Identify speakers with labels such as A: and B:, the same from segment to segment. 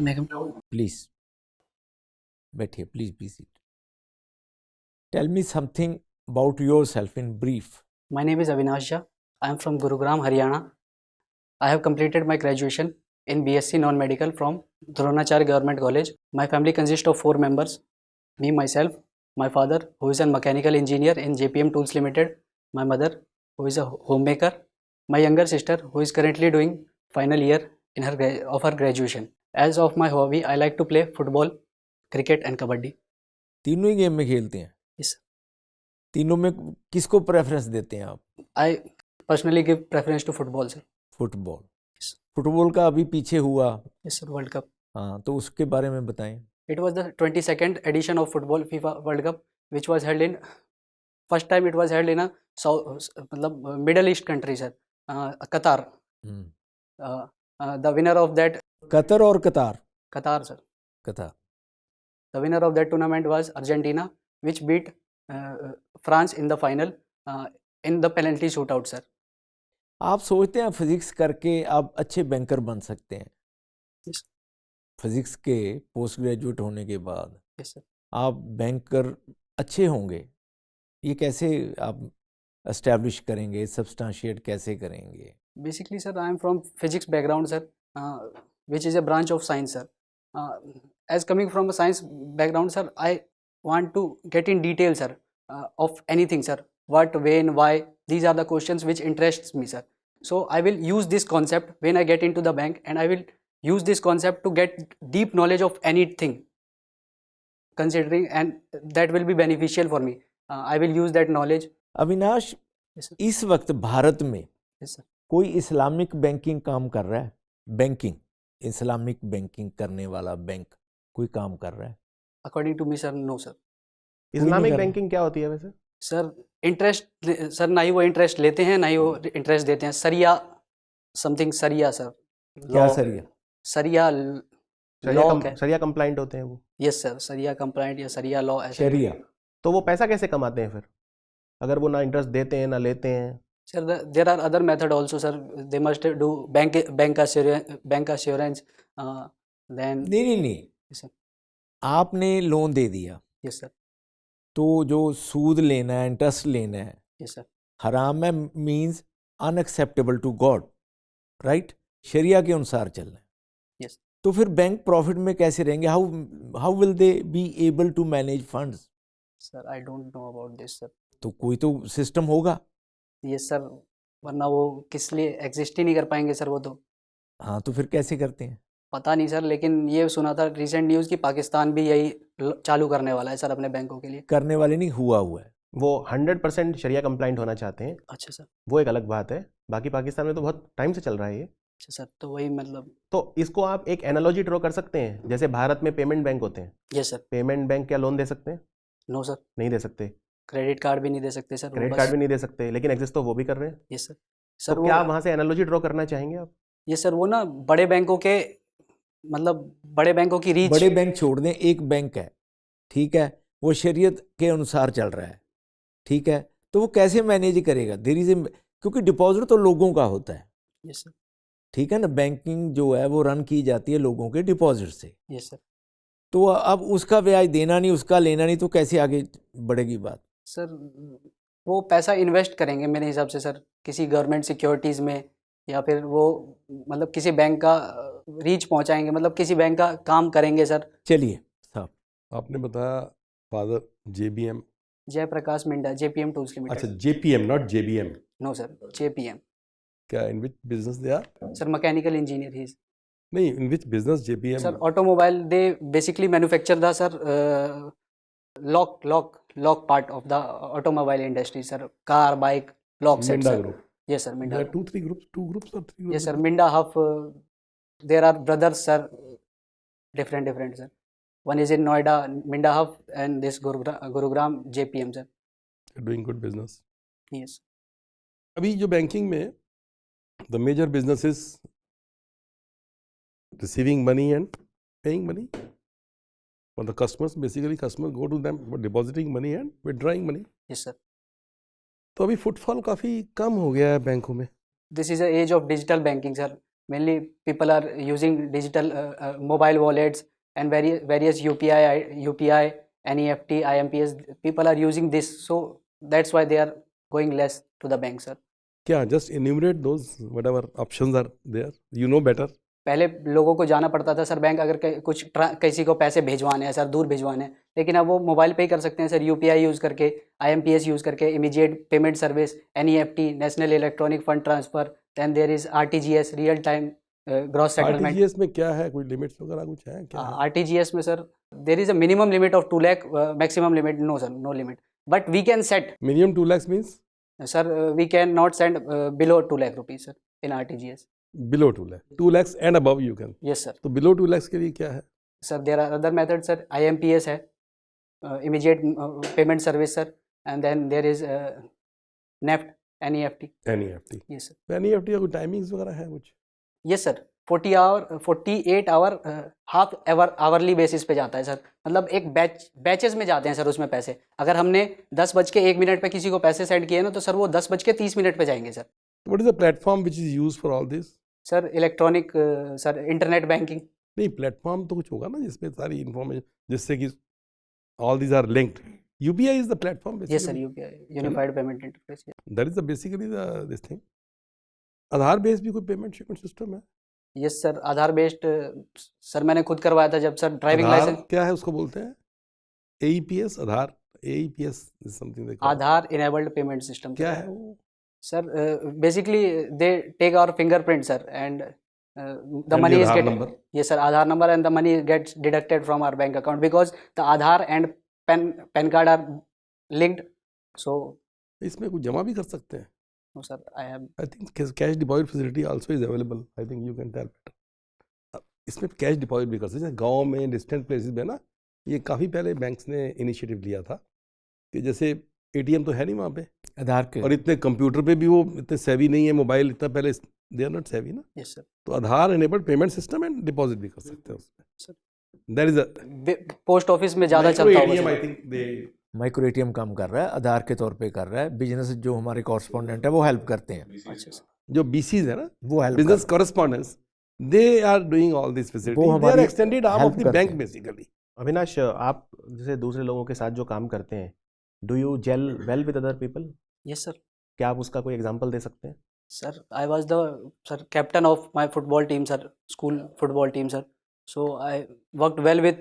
A: Megam.
B: Please बैठिए, please be seated. Tell me something about yourself in brief.
A: My name is Avinash Jha. I am from Gurugram, Haryana. I have completed my graduation in BSc Non-Medical from Dronacharya Government College. My family consists of 4 members. Me, myself, my father, who is a mechanical engineer in JPM Tools Limited. My mother, who is a homemaker. My younger sister, who is currently doing final year of her graduation. As of my hobby, I like to play football, cricket and kabaddi.
B: तीनों ही game में खेलते हैं?
A: Yes, sir.
B: तीनों में किसको preference देते हैं आप?
A: I personally give preference to football, sir.
B: Football.
A: Yes.
B: Football का अभी पीछे हुआ,
A: Yes, sir. World Cup.
B: हाँ, तो उसके बारे में बताएं।
A: It was the 22nd edition of football FIFA World Cup, which was held in first time it was held in a मतलब Middle East country, sir. Qatar. The winner of that
B: Qatar और कतार?
A: Qatar, sir.
B: कतार।
A: The winner of that tournament was Argentina, which beat France in the final in the penalty shootout, sir.
B: आप सोचते हैं physics करके आप अच्छे banker बन सकते हैं?
A: Yes.
B: फिजिक्स के पोस्ट ग्रेजुएट होने के बाद
A: Yes, sir.
B: आप बैंकर अच्छे होंगे, ये कैसे आप एस्टैब्लिश करेंगे, सब्सटेंशिएट कैसे करेंगे?
A: Basically, sir, I am from physics background, sir, which is a branch of science, sir. As coming from a science background, sir, I want to get in detail, sir, of anything, sir. What, when, why? These are the questions which interests me, sir. So I will use this concept when I get into the bank, and I will use this concept to get deep knowledge of anything, considering, and that will be beneficial for me. I will use that knowledge.
B: Avinash,
A: Yes, sir.
B: इस वक्त भारत में
A: Yes, sir.
B: कोई Islamic banking काम कर रहा है? Banking, Islamic banking करने वाला बैंक कोई काम कर रहा है?
A: According to me, sir, no, sir.
C: Islamic
B: कर-
C: बैंकिंग क्या होती है वैसे?
A: सर इंटरेस्ट, सर ना ही वो इंटरेस्ट लेते हैं ना ही वो इंटरेस्ट देते हैं. सरिया समथिंग, सरिया सर.
B: क्या सरिया?
A: सरिया लॉ है.
C: शरिया कंप्लाइंट होते हैं वो?
A: यस सर, सरिया कंप्लाइंट या सरिया लॉ ऐसे.
B: शरिया।
C: तो वो पैसा कैसे कमाते हैं फिर, अगर वो ना इंटरेस्ट देते हैं ना लेते हैं?
A: Sir there are other method also, sir. They must do bank assurance then.
B: नहीं,
A: Yes, sir.
B: आपने लोन दे दिया
A: यस सर.
B: तो जो सूद लेना है, इंटरेस्ट लेना है,
A: यस सर.
B: हराम है, means unacceptable to God, right? शरिया के अनुसार चलना है.
A: यस.
B: तो फिर बैंक प्रॉफिट में कैसे रहेंगे? How will they be able to manage funds?
A: Sir I don't know about this, sir.
B: तो कोई तो सिस्टम होगा.
A: यस सर, वरना वो किस लिए एग्जिस्ट ही नहीं कर पाएंगे सर वो तो.
B: हाँ, तो फिर कैसे करते हैं?
A: पता नहीं सर, लेकिन ये सुना था रिसेंट न्यूज़ कि पाकिस्तान भी यही चालू करने वाला है सर अपने बैंकों के लिए.
B: करने वाले नहीं, हुआ है.
C: वो 100% शरिया कंप्लाइंट होना चाहते हैं,
A: अच्छा सर.
C: वो एक अलग बात है. बाकी पाकिस्तान में तो बहुत टाइम से चल रहा है ये.
A: अच्छा सर, तो वही मतलब.
C: तो इसको आप एक एनालॉजी ड्रॉ कर सकते हैं, जैसे भारत में पेमेंट बैंक होते हैं.
A: Yes sir.
C: पेमेंट बैंक क्या लोन दे सकते हैं?
A: No sir.
C: नहीं दे सकते.
A: क्रेडिट कार्ड भी नहीं दे सकते सर.
C: क्रेडिट कार्ड भी नहीं दे सकते, लेकिन एग्जिस्ट तो वो भी कर रहे हैं.
A: Yes sir.
C: तो
A: सर
C: क्या
A: वो,
C: वहां से एनालॉजी ड्रॉ करना चाहेंगे आप?
A: ये सर वो ना बड़े बैंकों के, मतलब बड़े बैंकों की रीच.
B: बड़े बैंक छोड़ दें, एक बैंक है, ठीक है, वो शरीयत के अनुसार चल रहा है, ठीक है, तो वो कैसे मैनेज करेगा? देयर इज, क्योंकि डिपॉजिट तो लोगों का होता है.
A: Yes sir.
B: ठीक है ना, बैंकिंग जो है वो रन की जाती है लोगों के डिपॉजिट से.
A: Yes sir.
B: तो अब उसका ब्याज देना नहीं, उसका लेना नहीं, तो कैसे आगे बढ़ेगी बात?
A: सर वो पैसा इन्वेस्ट करेंगे मेरे हिसाब से सर, किसी गवर्नमेंट सिक्योरिटीज़ में, या फिर वो मतलब किसी बैंक का रीच पहुंचाएंगे, मतलब किसी बैंक का काम करेंगे सर.
B: चलिए साहब,
D: आपने बताया father JBM.
A: Jayaprakash Minda, JPM tools
D: अच्छा,
A: limited.
D: JPM not JBM.
A: No sir, JPM.
D: क्या in which business they are?
A: Sir mechanical engineer ही.
D: नहीं, in which business JPM?
A: Sir automobile, they basically manufacture the sir lock part of the automobile industry sir. Car, bike, lock set
D: Minda
A: sir.
D: Group.
A: Yes sir, Minda.
D: There are two groups or three groups?
A: Yes, sir. Minda Huff. There are brothers, sir. Different, sir. One is in Noida, Minda Huff, and this Gurugram JPM, sir.
D: You're doing good business.
A: Yes.
D: अभी जो banking में the major business is receiving money and paying money for the customers. Basically, customers go to them for depositing money and withdrawing money.
A: Yes, sir.
D: तो अभी footfall काफ़ी कम हो गया है बैंकों में.
A: This is a age of digital banking, sir. mainly people are using digital mobile wallets and various UPI, NEFT, IMPS. People are using this, so that's why they are going less to the bank, sir.
D: क्या just enumerate those whatever options are there. You know better.
A: पहले लोगों को जाना पड़ता था sir bank, अगर किसी को पैसे भिजवाने हैं सर, दूर भिजवाने हैं, लेकिन अब वो मोबाइल पे ही कर सकते हैं सर, UPI यूज़ करके, IMPS यूज़ करके, immediate payment service, NEFT, national electronic fund transfer, then there is RTGS, real time gross settlement.
D: RTGS में क्या है, कोई लिमिट्स वगैरह कुछ है क्या?
A: RTGS में sir there is a minimum limit of 2 lakh, maximum limit no sir, no limit, but we can set
D: Minimum 2 lakhs means
A: sir, we can not send below 2 lakh rupees sir in RTGS।
D: below 2 lakh. 2 lakhs and above you can.
A: Yes sir.
D: तो below 2 lakhs के लिए क्या है?
A: Sir there are other method sir, IMPS है, immediate payment service sir, and then there is NEFT, NEFT।
D: NEFT.
A: Yes sir.
D: NEFT का कोई timings वगैरह है कुछ?
A: Yes sir, 48 hour half hourly basis पे जाता है सर, मतलब एक बैचेस में जाते हैं सर उसमें पैसे। अगर हमने 10:01 पे किसी को पैसे सेंड किए ना, तो सर वो 10:30 पे जाएंगे sir.
D: What is the platform which is used for all this?
A: Sir electronic, sir internet banking.
D: नहीं, प्लेटफॉर्म तो कुछ होगा ना जिसमें सारी इंफॉर्मेशन, जिससे कि all these are linked. UPI is the platform basically.
A: Yes sir, UPI unified payment interface.
D: That is the basically the this thing. Aadhaar based भी कोई पेमेंट शिपमेंट सिस्टम है?
A: यस सर, आधार बेस्ड सर मैंने खुद करवाया था जब sir driving
D: आधार
A: licence.
D: क्या है उसको बोलते हैं? AEPS, Aadhaar, AEPS is something they call.
A: Aadhaar enabled payment system.
D: क्या है वो?
A: Sir basically they take our fingerprint sir, and the
D: And
A: money
D: the
A: is
D: Aadhaar
A: get,
D: number?
A: yes sir, Aadhaar number, and the money gets deducted from our bank account because the Aadhaar and PAN card are linked. So
D: इसमें कुछ जमा भी कर सकते हैं?
A: no sir, I have
D: I think cash deposit facility also is available. I think you can tell better. इसमें cash deposit भी कर सकते हैं गांव में, डिस्टेंट प्लेसेस में ना। ये काफ़ी पहले बैंक्स ने इनिशिएटिव लिया था कि जैसे ATM तो है नहीं वहाँ पे,
B: आधार के
D: और इतने कंप्यूटर पे भी वो इतने सेवी नहीं है, मोबाइल इतना पहले दे आर नॉट सेवी ना,
A: yes sir,
D: तो Aadhaar enabled payment system and deposit भी कर सकते हैं
A: Sir.
D: उसमें। दैट इज
A: पोस्ट ऑफिस में ज़्यादा चलता
D: ATM
A: होगा
D: आई
A: sir.
D: Think they
B: micro ATM काम कर रहा है, आधार के तौर पे कर रहा है। बिजनेस जो हमारे कॉरस्पॉन्डेंट है वो हेल्प करते हैं,
A: अच्छा सर,
D: जो BCs है ना,
B: वो help
D: business correspondents, they are doing all this facility, they are
B: हमारी
D: extended arm
B: help
D: of the
B: करते
D: बैंक
B: हैं।
D: बेसिकली।
C: अविनाश, आप जैसे दूसरे लोगों के साथ जो काम करते हैं, do you gel well with other people?
A: yes sir.
C: क्या आप उसका कोई एग्जांपल दे सकते हैं?
A: Sir, I was the captain of my football team sir, school football team sir. So I worked well with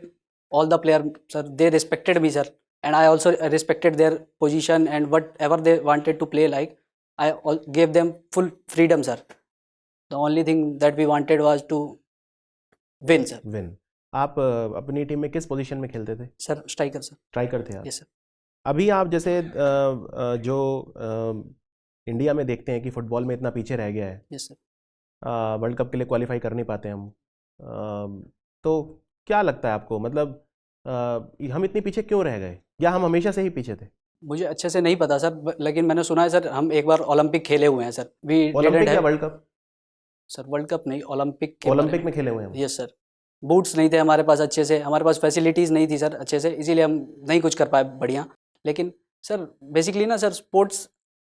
A: all the players sir. They respected me sir, and I also respected their position and whatever they wanted to play like. I gave them full freedom sir. The only thing that we wanted was to win sir.
C: Win. आप अपनी team में किस position में खेलते थे?
A: Sir, striker sir.
C: Striker थे आप?
A: Yes sir.
C: अभी आप जैसे जो इंडिया में देखते हैं कि फुटबॉल में इतना पीछे रह गया है,
A: Yes sir.
C: वर्ल्ड कप के लिए क्वालिफाई कर नहीं पाते हम, तो क्या लगता है आपको, मतलब हम इतने पीछे क्यों रह गए, या हम हमेशा से ही पीछे थे?
A: मुझे अच्छे से नहीं पता सर, लेकिन मैंने सुना है सर हम एक बार ओलंपिक खेले हुए हैं सर। वी
C: ओलंपिक या world cup?
A: Sir world cup नहीं, ओलंपिक
C: ओलंपिक में खेले हुए हैं हम।
A: Yes sir. बूट्स नहीं थे हमारे पास अच्छे से, हमारे पास फैसिलिटीज़ नहीं थी सर अच्छे से, इसीलिए हम नहीं कुछ कर पाए बढ़िया। लेकिन सर बेसिकली ना सर, स्पोर्ट्स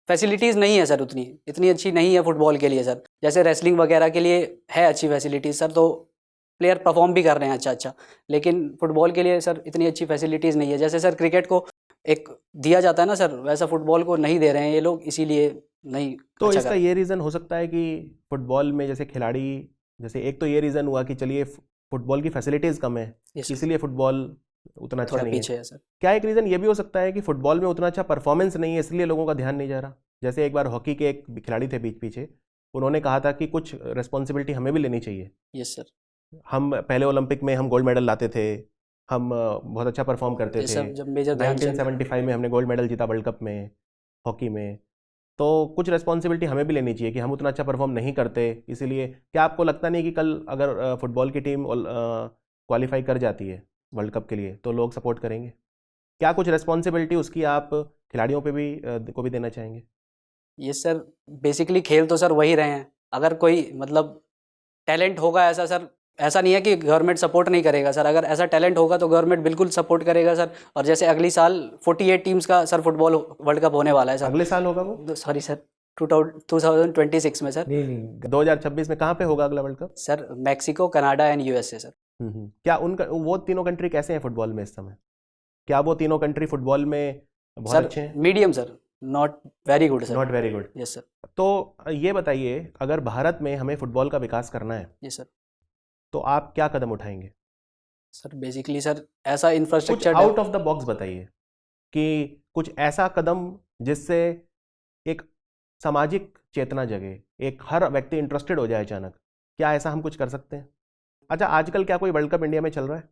A: फैसिलिटीज़ नहीं है सर, इतनी अच्छी नहीं है फुटबॉल के लिए सर। जैसे रेसलिंग वगैरह के लिए है अच्छी फैसिलिटीज़ सर, तो प्लेयर परफॉर्म भी कर रहे हैं अच्छा, लेकिन फुटबॉल के लिए सर इतनी अच्छी फैसिलिटीज़ नहीं है। जैसे सर क्रिकेट को एक दिया जाता है ना सर, वैसा फुटबॉल को नहीं दे रहे हैं ये लोग, इसीलिए नहीं।
C: तो
A: अच्छा
C: इसका ये रीज़न हो सकता है कि फुटबॉल में जैसे खिलाड़ी, जैसे एक तो ये रीज़न हुआ कि चलिए फुटबॉल की फैसिलिटीज़ कम है, इसीलिए फुटबॉल उतना अच्छा नहीं
A: पीछे
C: है।
A: है सर।
C: क्या एक रीज़न ये भी हो सकता है कि फुटबॉल में उतना अच्छा परफॉर्मेंस नहीं है, इसलिए लोगों का ध्यान नहीं जा रहा? जैसे एक बार हॉकी के एक खिलाड़ी थे पीछे, उन्होंने कहा था कि कुछ रिस्पॉन्सिबिलिटी हमें भी लेनी चाहिए।
A: Yes sir.
C: हम पहले ओलंपिक में हम गोल्ड मेडल लाते थे, हम बहुत अच्छा परफॉर्म करते थे।
A: जब मेजर ध्यानचंद
C: 1975 में हमने गोल्ड मेडल जीता वर्ल्ड कप में हॉकी में, तो कुछ रिस्पॉन्सिबिलिटी हमें भी लेनी चाहिए कि हम उतना अच्छा परफॉर्म नहीं करते। इसीलिए क्या आपको लगता नहीं कि कल अगर फुटबॉल की टीम क्वालिफाई कर जाती है वर्ल्ड कप के लिए तो लोग सपोर्ट करेंगे? क्या कुछ रिस्पॉन्सिबिलिटी उसकी आप खिलाड़ियों पे भी को भी देना चाहेंगे?
A: ये सर बेसिकली खेल तो सर वही रहे हैं। अगर कोई मतलब टैलेंट होगा ऐसा सर, ऐसा नहीं है कि गवर्नमेंट सपोर्ट नहीं करेगा सर। अगर ऐसा टैलेंट होगा तो गवर्नमेंट बिल्कुल सपोर्ट करेगा सर। और जैसे अगली साल 48 टीम्स का सर फुटबॉल वर्ल्ड कप होने वाला है सर।
C: अगले साल होगा वो?
A: सॉरी सर, 2026 में सर।
B: नहीं नहीं
C: 2026 में कहाँ पे होगा अगला world cup?
A: Sir Mexico, Canada and USA sir.
C: क्या उनका वो तीनों कंट्री कैसे हैं फुटबॉल में इस समय? क्या वो तीनों कंट्री फुटबॉल में बहुत
A: सर
C: अच्छे हैं?
A: Medium sir, not very good sir.
C: Not very good.
A: Yes sir.
C: तो ये बताइए, अगर भारत में हमें फुटबॉल का विकास करना है
A: यस सर।
C: तो आप क्या कदम उठाएंगे?
A: सर बेसिकली सर ऐसा
C: कुछ
A: infrastructure
C: out of the box बताइए कि कुछ ऐसा कदम जिससे एक सामाजिक चेतना जगे, एक हर व्यक्ति इंटरेस्टेड हो जाए अचानक। क्या ऐसा हम कुछ कर सकते हैं? अच्छा, आजकल क्या कोई वर्ल्ड कप इंडिया में चल रहा है?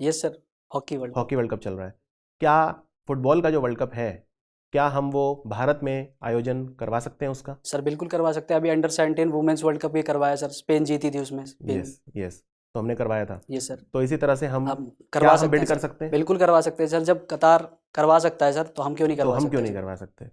A: Yes sir, hockey world.
C: Hockey world cup चल रहा है। क्या फुटबॉल का जो वर्ल्ड कप है, क्या हम वो भारत में आयोजन करवा सकते हैं उसका?
A: सर बिल्कुल करवा सकते हैं। अभी अंडर 17 वुमेन्स वर्ल्ड कप भी करवाया सर, स्पेन जीती थी उसमें।
C: यस यस, तो हमने करवाया था।
A: Yes sir.
C: तो इसी तरह से हम
A: हम
C: क्या
A: करवा
C: हम
A: सकते
C: बिड
A: हैं
C: कर
A: सर।
C: सकते हैं?
A: बिल्कुल करवा सकते हैं सर। जब कतार करवा सकता है सर तो हम क्यों नहीं
C: तो
A: करवा
C: हम
A: सकते
C: क्यों नहीं
A: सर?
C: करवा सकते?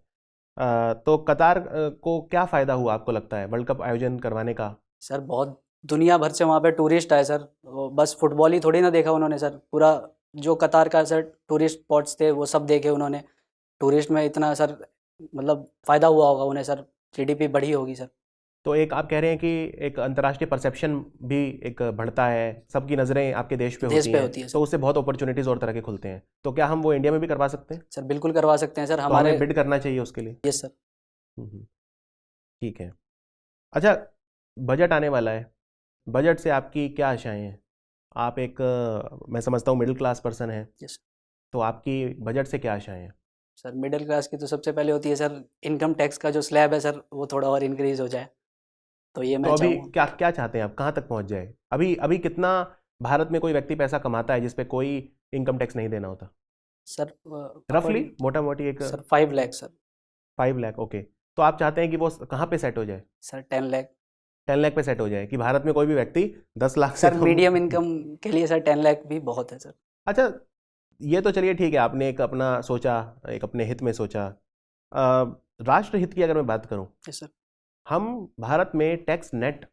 C: तो कतार को क्या फ़ायदा हुआ आपको लगता है वर्ल्ड कप आयोजन करवाने का?
A: सर बहुत दुनिया भर से वहाँ पे टूरिस्ट आए सर। वो बस फुटबॉल ही थोड़ी ना देखा उन्होंने सर, पूरा जो कतार का सर टूरिस्ट स्पॉट्स थे वो सब देखे उन्होंने। टूरिस्ट में इतना सर मतलब फ़ायदा हुआ होगा उन्हें सर, जीडीपी बढ़ी होगी सर।
C: तो एक आप कह रहे हैं कि एक अंतर्राष्ट्रीय परसेप्शन भी एक बढ़ता है, सबकी नज़रें आपके देश पे
A: देश
C: होती
A: पे
C: हैं,
A: होती है
C: तो
A: सर।
C: उससे बहुत अपॉर्चुनिटीज़ और तरह के खुलते हैं। तो क्या हम वो इंडिया में भी करवा सकते हैं?
A: सर बिल्कुल करवा सकते हैं सर।
C: तो
A: हमारे
C: हमें बिड करना चाहिए उसके लिए।
A: Yes sir.
C: हम्म, ठीक है। अच्छा, बजट आने वाला है, बजट से आपकी क्या आशाएं हैं? आप एक मैं समझता हूँ मिडिल क्लास पर्सन है,
A: यस
C: तो आपकी बजट से क्या आशाएं हैं?
A: सर। मिडिल क्लास की तो सबसे पहले होती है सर इनकम टैक्स का जो स्लैब है सर वो थोड़ा और इंक्रीज हो जाए, तो ये
C: तो
A: मैं
C: अभी
A: चाहूँगा।
C: क्या क्या चाहते हैं आप, कहाँ तक पहुँच जाए? अभी अभी कितना भारत में कोई व्यक्ति पैसा कमाता है जिस पे कोई इनकम टैक्स नहीं देना होता?
A: सर
C: रफली मोटा मोटी एक
A: sir 5 lakh sir.
C: 5 lakh. Okay, तो आप चाहते हैं कि वो कहाँ पे सेट हो जाए?
A: सर 10 लाख
C: 10 लाख पे सेट हो जाए, कि भारत में कोई भी व्यक्ति 10 लाख से
A: सर।
C: कम।
A: मीडियम इनकम के लिए सर 10 लाख भी बहुत है सर।
C: अच्छा, ये तो चलिए ठीक है, आपने एक अपना सोचा, एक अपने हित में सोचा। राष्ट्र हित की अगर मैं बात करूं,
A: यस सर।
C: हम भारत में टैक्स नेट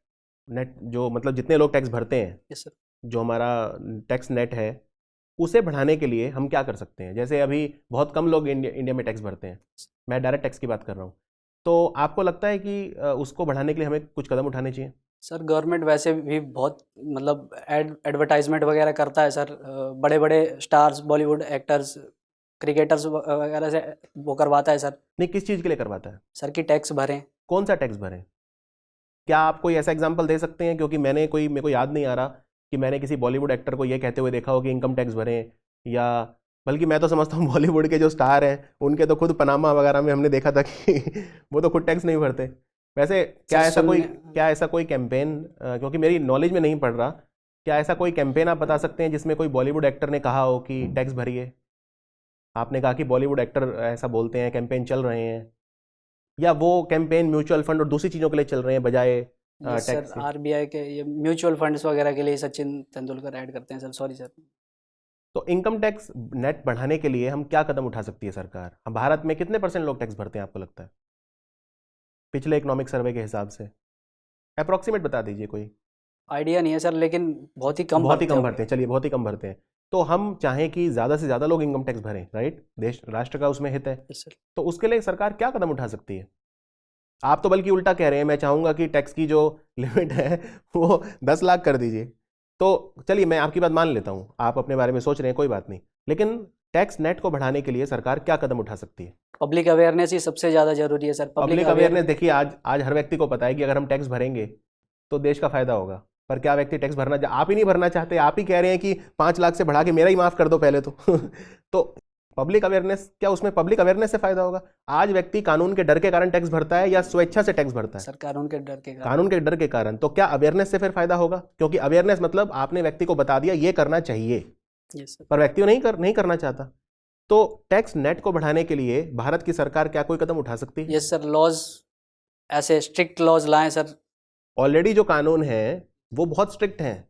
C: नेट जो मतलब जितने लोग टैक्स भरते हैं,
A: यस सर।
C: जो हमारा टैक्स नेट है, उसे बढ़ाने के लिए हम क्या कर सकते हैं? जैसे अभी बहुत कम लोग इंडिया में टैक्स भरते हैं, मैं डायरेक्ट टैक्स की बात कर रहा हूँ। तो आपको लगता है कि उसको बढ़ाने के लिए हमें कुछ कदम उठाने चाहिए?
A: सर गवर्नमेंट वैसे भी बहुत मतलब एडवर्टाइजमेंट वगैरह करता है सर। बड़े बड़े स्टार्स, बॉलीवुड एक्टर्स, क्रिकेटर्स वगैरह से वो करवाता है सर।
C: नहीं, किस चीज़ के लिए करवाता है?
A: सर की टैक्स भरें।
C: कौन सा टैक्स भरें? क्या आप कोई ऐसा एग्जांपल दे सकते हैं? क्योंकि मेरे को याद नहीं आ रहा कि मैंने किसी बॉलीवुड एक्टर को ये कहते हुए देखा हो कि इनकम टैक्स भरें, या बल्कि मैं तो समझता हूँ बॉलीवुड के जो स्टार हैं उनके तो खुद पनामा वगैरह में हमने देखा था कि वो तो खुद टैक्स नहीं भरते। वैसे क्या ऐसा कोई कैंपेन, क्योंकि मेरी नॉलेज में नहीं पड़ रहा, क्या ऐसा कोई कैंपेन आप बता सकते हैं जिसमें कोई बॉलीवुड एक्टर ने कहा हो कि टैक्स भरिए? आपने कहा कि बॉलीवुड एक्टर ऐसा बोलते हैं, कैंपेन चल रहे हैं, या वो कैंपेन म्यूचुअल फंड और दूसरी चीज़ों के लिए चल रहे हैं बजाय
A: यस
C: टैक्स
A: सर,
C: के?
A: आरबीआई के ये म्यूचुअल फंड्स वगैरह के लिए सचिन तेंदुलकर ऐड करते हैं सर। Sorry sir.
C: तो इनकम टैक्स नेट बढ़ाने के लिए हम क्या कदम उठा सकती है सरकार? हम भारत में कितने % लोग टैक्स भरते हैं आपको लगता है, पिछले इकोनॉमिक सर्वे के हिसाब से? अप्रॉक्सीमेट बता दीजिए कोई।
A: आइडिया नहीं है सर, लेकिन बहुत ही कम
C: बहुत ही कम
A: होंगे।
C: भरते हैं, चलिए बहुत ही कम भरते हैं। तो हम चाहें कि ज़्यादा से ज़्यादा लोग इनकम टैक्स भरें, राइट? देश राष्ट्र का उसमें हित है।
A: Yes sir.
C: तो उसके लिए सरकार क्या कदम उठा सकती है? आप तो बल्कि उल्टा कह रहे हैं, मैं चाहूँगा कि टैक्स की जो लिमिट है वो 10 लाख कर दीजिए। तो चलिए मैं आपकी बात मान लेता हूँ, आप अपने बारे में सोच रहे हैं, कोई बात नहीं, लेकिन टैक्स नेट को बढ़ाने के लिए सरकार क्या कदम उठा सकती है?
A: पब्लिक अवेयरनेस ही सबसे ज़्यादा जरूरी है सर।
C: पब्लिक अवेयरनेस देखिए, आज हर व्यक्ति को पता है कि अगर हम टैक्स भरेंगे तो देश का फायदा होगा, पर क्या व्यक्ति टैक्स भरना, आप ही नहीं भरना चाहते, आप ही कह रहे हैं कि 5 लाख से बढ़ा के मेरा ही माफ़ कर दो पहले तो तो पब्लिक अवेयरनेस, क्या उसमें पब्लिक अवेयरनेस से फायदा होगा? आज व्यक्ति कानून के डर के कारण टैक्स भरता है या स्वेच्छा से टैक्स भरता है?
A: सर कानून के डर के कारण।
C: कानून के डर के कारण। तो क्या अवेयरनेस से फिर फायदा होगा? क्योंकि अवेयरनेस मतलब आपने व्यक्ति को बता दिया ये करना चाहिए,
A: यस सर।
C: पर व्यक्ति नहीं करना चाहता। तो टैक्स नेट को बढ़ाने के लिए भारत की सरकार क्या कोई कदम उठा सकती है?
A: यस सर, लॉज ऐसे स्ट्रिक्ट लॉज लाएं सर।
C: ऑलरेडी जो कानून है वो बहुत स्ट्रिक्ट हैं,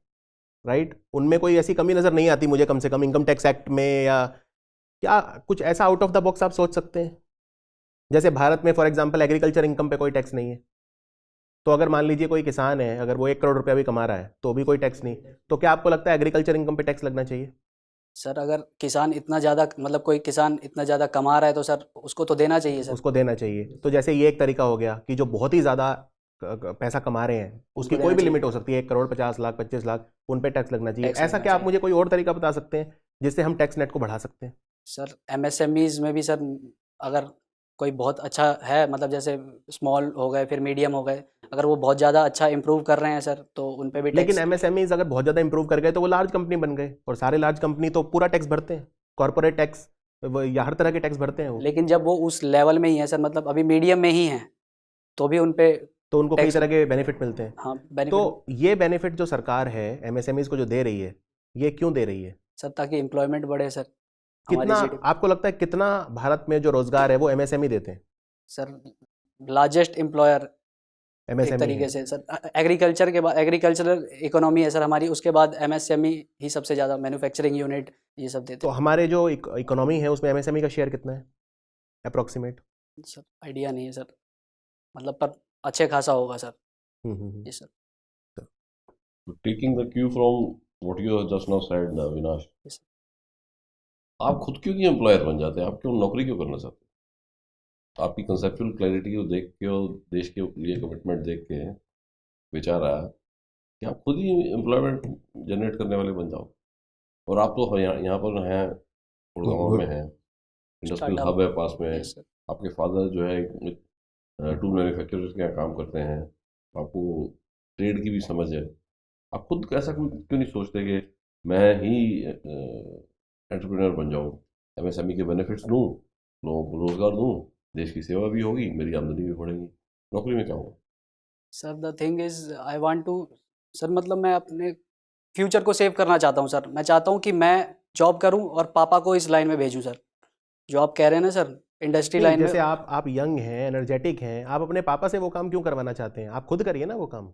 C: राइट? उनमें कोई ऐसी कमी नज़र नहीं आती मुझे, कम से कम इनकम टैक्स एक्ट में, या क्या कुछ ऐसा आउट ऑफ द बॉक्स आप सोच सकते हैं? जैसे भारत में फॉर एग्जांपल एग्रीकल्चर इनकम पे कोई टैक्स नहीं है, तो अगर मान लीजिए कोई किसान है, अगर वो 1 करोड़ रुपया भी कमा रहा है तो भी कोई टैक्स नहीं, तो क्या आपको लगता है एग्रीकल्चर इनकम पे टैक्स लगना चाहिए?
A: सर अगर किसान इतना ज़्यादा मतलब कोई किसान इतना ज़्यादा कमा रहा है तो सर उसको तो देना चाहिए सर।
C: उसको देना चाहिए। तो जैसे ये एक तरीका हो गया कि जो बहुत ही ज़्यादा पैसा कमा रहे हैं उसकी
A: उनको
C: कोई
A: देना
C: भी
A: चाहिए।
C: लिमिट हो सकती है, 1 करोड़ 50 लाख 25 लाख, उन पे टैक्स लगना चाहिए।
A: टैक्स
C: ऐसा
A: लगना
C: क्या आप
A: चाहिए।
C: मुझे कोई और तरीका बता सकते हैं जिससे हम टैक्स नेट को बढ़ा सकते हैं?
A: सर एमएसएमईज में भी सर अगर कोई बहुत अच्छा है मतलब जैसे स्मॉल हो गए फिर मीडियम हो गए, अगर वो बहुत ज़्यादा अच्छा इम्प्रूव कर रहे हैं सर तो उन पे भी
C: लेकिन
A: टैक्स।
C: एमएसएमईज अगर बहुत ज़्यादा इंप्रूव कर गए तो वो लार्ज कंपनी बन गए, और सारे लार्ज कंपनी तो पूरा टैक्स भरते हैं, कॉर्पोरेट टैक्स या हर तरह के टैक्स भरते हैं वो।
A: लेकिन जब वो उस लेवल में ही है सर मतलब अभी मीडियम में ही हैं तो भी उन पे
C: तो उनको कई
A: टैक्स।
C: तरह के बेनिफिट मिलते हैं।
A: हाँ
C: तो
A: बेनिफिट
C: ये बेनिफिट जो सरकार है एमएसएमईज को जो दे रही है, ये क्यों दे रही है?
A: सर ताकि एम्प्लॉयमेंट बढ़े सर हमारी
C: कितना
A: जीडीपी।
C: आपको लगता है कितना भारत में जो रोजगार है वो एमएसएमई देते हैं?
A: सर लार्जेस्ट एम्प्लॉयर एक
C: एमएसएमई
A: तरीके
C: है।
A: से सर एग्रीकल्चर के बाद एग्रीकल्चरल इकोनॉमी है सर हमारी, उसके बाद एमएसएमई ही सबसे ज़्यादा मैन्युफैक्चरिंग यूनिट ये सब देते
C: तो हमारे जो इकोनॉमी है उसमें एमएसएमई का शेयर कितना है अप्रोक्सीमेट?
A: हैं सर। आइडिया नहीं है सर मतलब पर अच्छे खासा होगा सर। जी sir.
E: Taking the cue from what you have just now said, Avinash,
A: Yes, sir.
E: आप खुद क्यों नहीं एम्प्लॉयर बन जाते? आप क्यों नौकरी क्यों करना चाहते? आपकी कंसेप्चुअल क्लैरिटी को देख के और देश के लिए कमिटमेंट देख के विचार आया कि आप खुद ही एम्प्लॉयमेंट जनरेट करने वाले बन जाओ। और आप तो यहाँ पर हैं, गुड़गांव में हैं, इंडस्ट्रियल
A: Startup.
E: हब है पास में।
A: Yes, sir.
E: आपके फादर जो है टूल मैन्युफैक्चरर्स के यहाँ काम करते हैं, आपको ट्रेड की भी समझ है। आप खुद ऐसा क्यों नहीं सोचते कि मैं ही एंटरप्रेन्योर बन जाऊँ, एमएसएमई के बेनिफिट्स लूँ, लोगों को रोजगार दूँ, देश की सेवा भी होगी, मेरी आमदनी भी बढ़ेगी, नौकरी में क्या होगा?
A: Sir the thing is I want to sir मतलब मैं अपने फ्यूचर को सेव करना चाहता हूँ सर। मैं चाहता हूँ कि मैं जॉब करूँ और पापा को इस लाइन में भेजूँ सर, जो आप कह रहे हैं ना सर इंडस्ट्री
C: नहीं,
A: लाइन में।
C: जैसे आप यंग हैं, एनर्जेटिक हैं, आप अपने पापा से वो काम क्यों करवाना चाहते हैं? आप खुद करिए ना वो काम।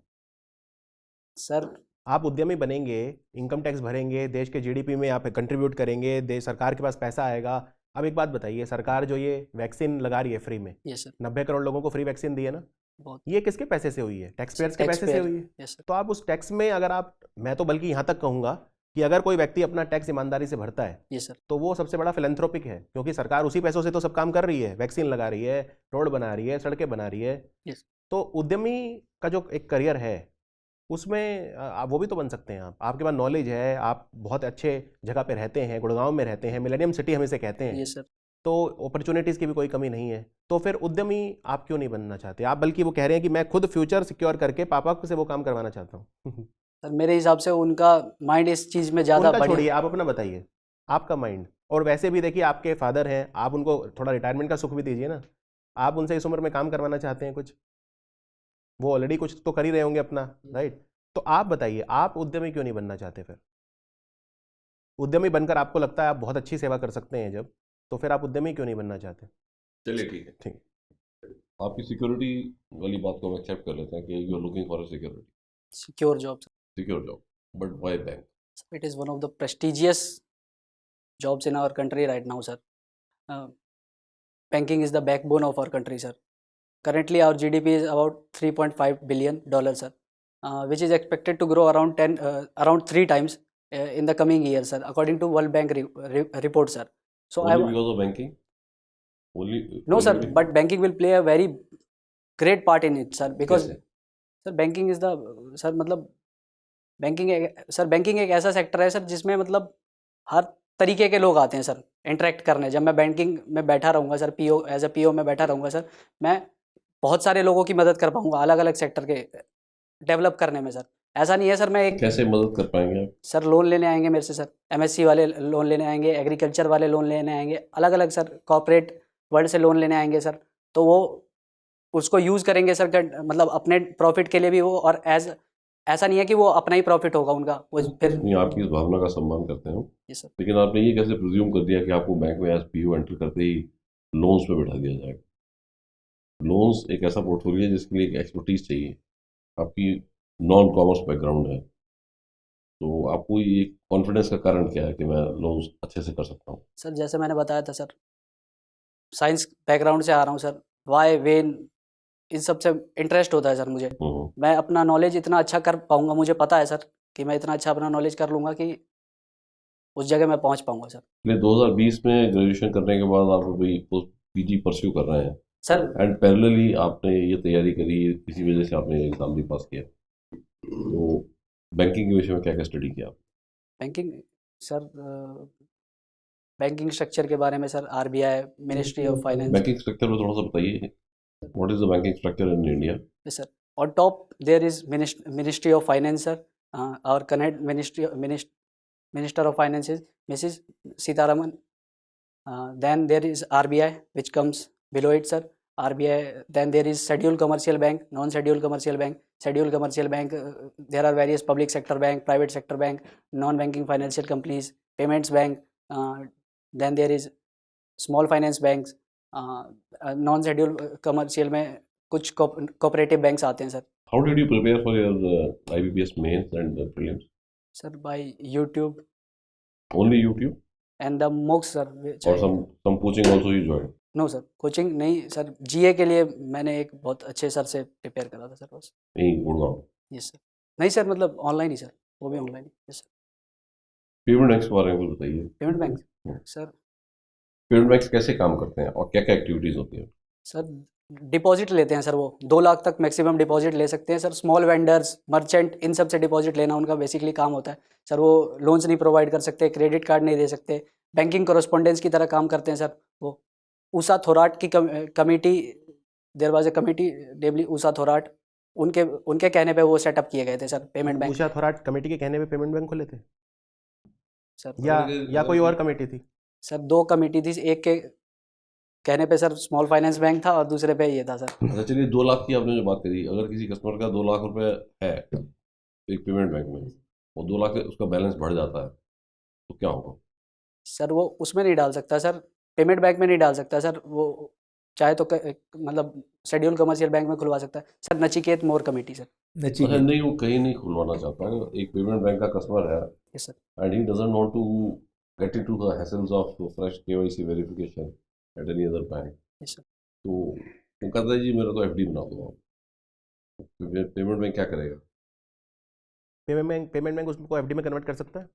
A: सर
C: आप उद्यमी बनेंगे, इनकम टैक्स भरेंगे, देश के जीडीपी में आप कंट्रीब्यूट करेंगे, देश सरकार के पास पैसा आएगा। अब एक बात बताइए, सरकार जो ये वैक्सीन लगा रही है फ्री में,
A: ये सर
C: 90 करोड़ लोगों को फ्री वैक्सीन दी है ना,
A: बहुत
C: ये किसके पैसे से हुई है? टैक्स पेयर्स के पैसे से
A: taxpayer,
C: हुई है।
A: yes, sir.
C: तो आप उस टैक्स में अगर आप, मैं तो बल्कि यहाँ तक कहूँगा कि अगर कोई व्यक्ति अपना टैक्स ईमानदारी से भरता है
A: ये सर
C: तो वो सबसे बड़ा फिलेंथ्रोपिक है, क्योंकि सरकार उसी पैसों से तो सब काम कर रही है, वैक्सीन लगा रही है, रोड बना रही है, सड़कें बना रही है।
A: Yes.
C: तो उद्यमी का जो एक करियर है उसमें आप वो भी तो बन सकते हैं। आप, आपके पास नॉलेज है, आप बहुत अच्छे जगह पे रहते हैं, गुड़गांव में रहते हैं, मिलेनियम सिटी हम इसे कहते हैं,
A: ये सर
C: तो अपॉर्चुनिटीज़ की भी कोई कमी नहीं है। तो फिर उद्यमी आप क्यों नहीं बनना चाहते? आप बल्कि वो कह रहे हैं कि मैं खुद फ्यूचर सिक्योर करके पापा से वो काम करवाना चाहता हूँ।
A: सर मेरे हिसाब से उनका माइंड इस चीज़ में ज़्यादा
C: उनका
A: बढ़िया।
C: छोड़िए, आप अपना बताइए, आपका माइंड। और वैसे भी देखिए आपके फादर हैं, आप उनको थोड़ा रिटायरमेंट का सुख भी दीजिए ना। आप उनसे इस उम्र में काम करवाना चाहते हैं कुछ, वो ऑलरेडी कुछ तो कर ही रहे होंगे अपना, राइट? तो आप बताइए, आप उद्यमी क्यों नहीं बनना चाहते? फिर उद्यमी बनकर आपको लगता है आप बहुत अच्छी सेवा कर सकते हैं जब, तो फिर आप उद्यमी क्यों नहीं बनना चाहते?
E: चलिए ठीक है,
C: ठीक।
E: आपकी सिक्योरिटी वाली बात को हम एक्सेप्ट कर लेते हैं कि you are looking for a security,
A: secure job sir.
E: Secure job, but why bank?
A: It is one of the prestigious jobs in our country right now, sir. Banking is the backbone of our country, sir. Currently, our GDP is about $3.5 billion, sir, which is expected to grow around 3 times in the coming years, sir, according to World Bank report, sir. So
E: Only because of banking?
A: no, sir,
E: only
A: but banking will play a very great part in it, sir, because
E: कैसे?
A: Sir banking is the sir मतलब banking एक ऐसा sector है sir जिसमें मतलब हर तरीके के लोग आते हैं सर इंटरेक्ट करने। जब मैं बैंकिंग में बैठा रहूँगा sir, PO as a PO में बैठा रहूँगा सर, मैं बहुत सारे लोगों की मदद कर पाऊँगा अलग अलग सेक्टर के डेवलप करने में सर। ऐसा नहीं है सर मैं एक
E: कैसे मदद कर पाएंगे आप?
A: सर लोन लेने आएंगे मेरे से सर, एमएससी वाले लोन लेने आएंगे, एग्रीकल्चर वाले लोन लेने आएंगे, अलग अलग सर कॉर्पोरेट वर्ल्ड से लोन लेने आएंगे सर। तो वो उसको यूज़ करेंगे सर मतलब अपने प्रॉफिट के लिए भी वो, और ऐसा नहीं है कि वो अपना ही प्रॉफिट होगा उनका वो फिर।
E: नहीं, आपकी इस भावना का सम्मान करते हैं हम,
A: जी सर।
E: लेकिन आपने ये कैसे प्रिज्यूम कर दिया कि आपको बैंक में एज पीओ एंटर करते ही लोन्स पे बैठा दिया जाएगा? लोन्स एक ऐसा पोर्टफोलियो है जिसके लिए एक एक्सपर्टीज चाहिए। आपकी नॉन कॉमर्स बैकग्राउंड है, तो आपको ये कॉन्फिडेंस का कारण क्या है कि मैं लोन्स अच्छे से कर सकता हूँ?
A: सर जैसे मैंने बताया था सर, साइंस बैकग्राउंड से आ रहा हूँ सर, वाई वेन इन सब से इंटरेस्ट होता है सर मुझे। मैं अपना नॉलेज इतना अच्छा कर पाऊँगा, मुझे पता है सर कि मैं इतना अच्छा अपना नॉलेज कर लूँगा कि उस जगह मैं पहुंच पाऊंगा सर।
E: इसलिए 2020 में ग्रेजुएशन करने के बाद आप अभी पीजी परस्यू कर रहे हैं
A: सर
E: एंड पैरेलली आपने ये तैयारी करी, इसी वजह से आपने एग्ज़ाम भी पास किया। तो बैंकिंग के विषय में क्या क्या स्टडी किया आप?
A: बैंकिंग सर, बैंकिंग स्ट्रक्चर के बारे में sir, RBI, ministry of finance.
E: Banking structure में थोड़ा सा बताइए, what is the banking structure in India?
A: Sir on top there is ministry of finance sir. Our current minister of finance is Mrs. Sitaraman. Then there is RBI which comes below it sir. RBI, then there is scheduled commercial bank, non-scheduled commercial bank. Scheduled commercial bank, there are various public sector bank, private sector bank, non-banking financial companies, payments bank. Then there is small finance banks. Non-scheduled commercial में कुछ cooperative banks आते हैं sir.
E: How did you prepare for your IBPS mains and prelims?
A: Sir by YouTube
E: Only YouTube
A: and the MOOCs सर।
E: or some coaching also you joined?
A: No sir, coaching नहीं sir, GA के लिए मैंने एक बहुत अच्छे सर से prepare करा था सर बस।
E: नहीं, गुड़गांव।
A: Yes sir. नहीं सर, मतलब ऑनलाइन ही सर, वो भी ऑनलाइन ही। Yes sir.
E: पेमेंट बैंक्स के बारे में कुछ बताइए।
A: Payment bank sir,
E: payment banks कैसे काम करते हैं और क्या क्या एक्टिविटीज़ होती हैं?
A: सर डिपॉजिट लेते हैं सर, वो 2 लाख तक मैक्सिमम डिपॉजिट ले सकते हैं सर। स्मॉल वेंडर्स, मर्चेंट, इन सब से डिपॉजिट लेना उनका बेसिकली काम होता है सर। वो लोन्स नहीं प्रोवाइड कर सकते, क्रेडिट कार्ड नहीं दे सकते, बैंकिंग कॉरेस्पॉन्डेंस की तरह काम करते हैं सर। वो उषा थोराट की committee, there was a committee namely Usha Thorat, उनके कहने पे वो सेटअप किए गए थे sir payment bank.
C: Usha Thorat committee के कहने पे पेमेंट बैंक खोले थे
A: सर
C: या कोई और कमेटी थी?
A: सर 2 कमेटी थी, एक के कहने पे सर स्मॉल फाइनेंस बैंक था और दूसरे पे ये था सर।
E: अच्छा चलिए, 2 लाख की आपने जो बात करी, अगर किसी कस्टमर का 2 लाख रुपए है एक पेमेंट बैंक में और 2 लाख उसका बैलेंस बढ़ जाता है तो क्या होगा?
A: सर वो उसमें नहीं डाल सकता सर, पेमेंट बैंक में नहीं डाल सकता सर। वो चाहे तो मतलब शेड्यूल कमर्शियल बैंक में खुलवा सकता है sir. Nachiket Mor committee sir.
E: अच्छा नहीं, वो कहीं नहीं खुलवाना चाहता है, एक पेमेंट बैंक का कस्टमर है
A: yes sir.
E: And he doesn't want to get into the hassles of fresh KYC verification at any other bank.
A: Yes sir.
E: तो वो कहता है जी मेरा तो एफडी बना दो आप। पेमेंट बैंक क्या करेगा?
C: पेमेंट बैंक उसको एफडी में कन्वर्ट कर सकता है